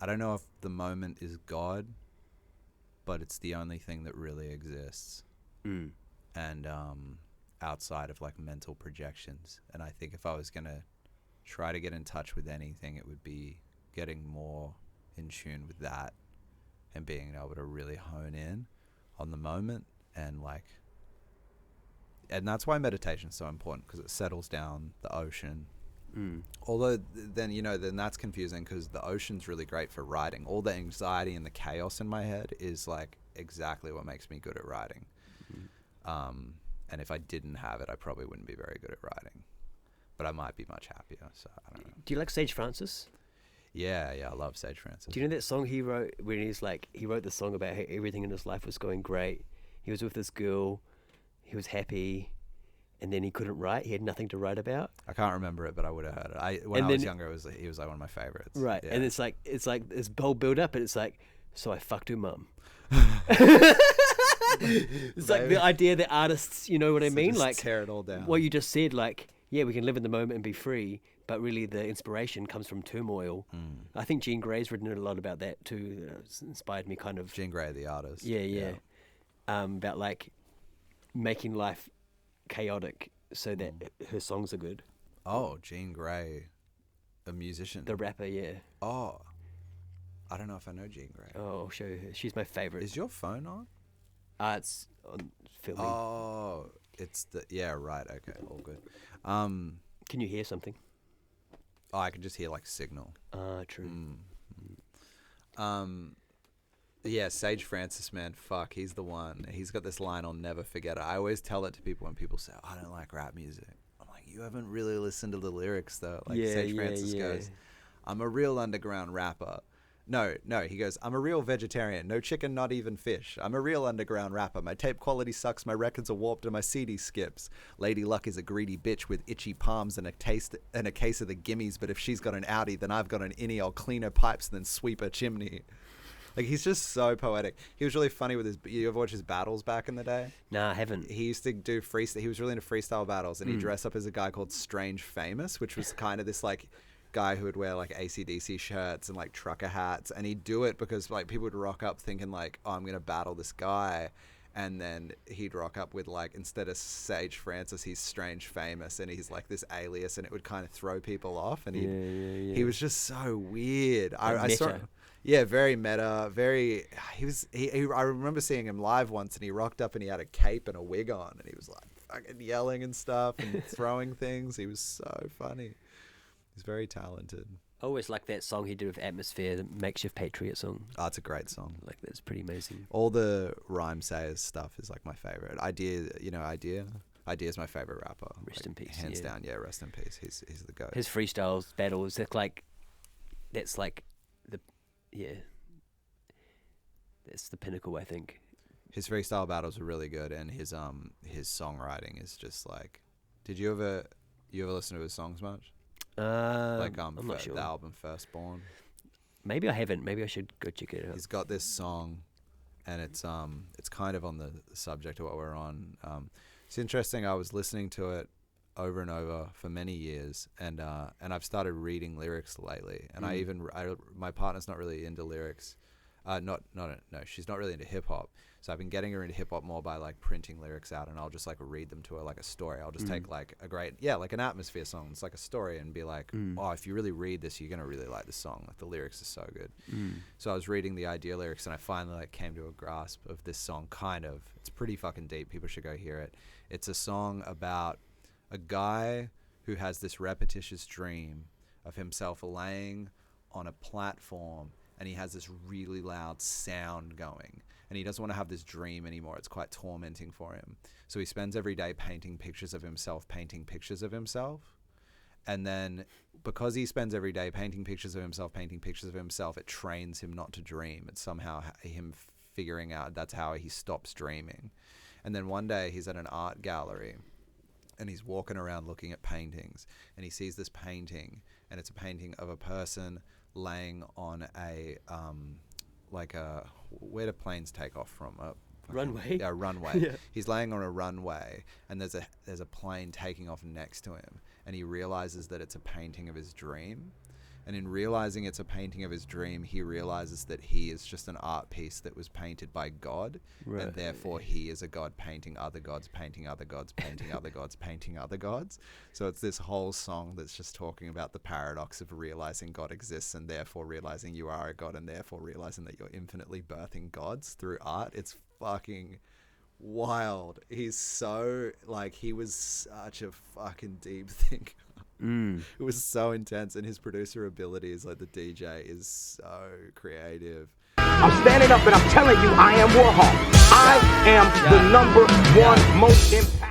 I don't know if the moment is God, but it's the only thing that really exists. And outside of like mental projections. And I think if I was going to try to get in touch with anything, it would be getting more in tune with that and being able to really hone in on the moment. And that's why meditation is so important, because it settles down the ocean. Although then that's confusing, because the ocean's really great for writing. All the anxiety and the chaos in my head is like exactly what makes me good at writing. And if I didn't have it, I probably wouldn't be very good at writing, but I might be much happier. So I don't know. Do you like Sage Francis? Yeah, I love Sage Francis. Do you know that song he wrote when he wrote the song about how everything in his life was going great? He was with this girl, he was happy, and then he couldn't write. He had nothing to write about. I can't remember it, but I would have heard it. When I was younger, he was like one of my favorites. Right, yeah. And it's like this whole build up, and it's like, so I fucked her mum. It's like the idea that artists, you know what I mean? Like tear it all down. What you just said, like, yeah, we can live in the moment and be free, but really the inspiration comes from turmoil. I think Jean Grey's written a lot about that too. It's inspired me kind of. Jean Grey, the artist. Yeah. About like making life chaotic so that her songs are good. Oh, Jean Grey, a musician. The rapper, yeah. Oh, I don't know if I know Jean Grey. Oh, I'll show you her. She's my favorite. Is your phone on? It's on filming. Oh, it's right. Okay, all good. Can you hear something? Oh, I can just hear like signal. True. Yeah, Sage Francis, man, fuck, he's the one. He's got this line, I'll never forget it. I always tell it to people when people say, I don't like rap music. I'm like, you haven't really listened to the lyrics though. Like Sage Francis goes, I'm a real underground rapper. No, he goes, I'm a real vegetarian. No chicken, not even fish. I'm a real underground rapper. My tape quality sucks, my records are warped, and my CD skips. Lady Luck is a greedy bitch with itchy palms and a case of the gimmies, but if she's got an Audi, then I've got an innie. I'll clean her pipes and then sweep her chimney. Like, he's just so poetic. He was really funny with you ever watch his battles back in the day? Nah, I haven't. He used to do freestyle. He was really into freestyle battles, and he dressed up as a guy called Strange Famous, which was kind of this, like, guy who would wear like AC/DC shirts and like trucker hats, and he'd do it because like people would rock up thinking like, oh, I'm gonna battle this guy, and then he'd rock up with like, instead of Sage Francis, he's Strange Famous, and he's like this alias, and it would kind of throw people off, and he was just so weird. I saw, very meta, I remember seeing him live once, and he rocked up and he had a cape and a wig on, and he was like fucking yelling and stuff and throwing things. He was so funny. He's very talented. I always like that song he did with Atmosphere, the Makeshift Patriot song. Oh, it's a great song. Like, that's pretty amazing. All the Rhyme Sayers stuff is like my favorite. Idea is my favorite rapper. Rest in peace. Hands down, rest in peace. He's the GOAT. His freestyles, battles, that's like that's the pinnacle, I think. His freestyle battles are really good, and his songwriting is just like. Did you ever listen to his songs much? I'm not sure. The album Firstborn. Maybe I haven't. Maybe I should go check it out. He's got this song, and it's kind of on the subject of what we're on. It's interesting. I was listening to it over and over for many years, and I've started reading lyrics lately. And my partner's not really into lyrics. She's not really into hip hop. So I've been getting her into hip hop more by like printing lyrics out, and I'll just like read them to her like a story. I'll just take like like an Atmosphere song. It's like a story, and be like, oh, if you really read this, you're gonna really like the song. Like the lyrics are so good. So I was reading the Idea lyrics, and I finally like came to a grasp of this song. Kind of, it's pretty fucking deep. People should go hear it. It's a song about a guy who has this repetitious dream of himself laying on a platform, and he has this really loud sound going, and he doesn't want to have this dream anymore. It's quite tormenting for him. So he spends every day painting pictures of himself. And then because he spends every day painting pictures of himself, it trains him not to dream. It's somehow him figuring out that's how he stops dreaming. And then one day he's at an art gallery, and he's walking around looking at paintings, and he sees this painting, and it's a painting of a person laying on a where do planes take off from? Runway. Yeah, runway. Yeah. He's laying on a runway, and there's a plane taking off next to him, and he realizes that it's a painting of his dream, And in realizing it's a painting of his dream, he realizes that he is just an art piece that was painted by God, Right. and therefore he is a god painting other gods, painting other gods, painting other gods, painting other gods. So it's this whole song that's just talking about the paradox of realizing God exists, and therefore realizing you are a god, and therefore realizing that you're infinitely birthing gods through art. It's fucking wild. He's so, like, he was such a fucking deep thinker. It was so intense, and his producer abilities, like the DJ, is so creative. I'm standing up and I'm telling you, I am Warhol. I am the number one most impactful.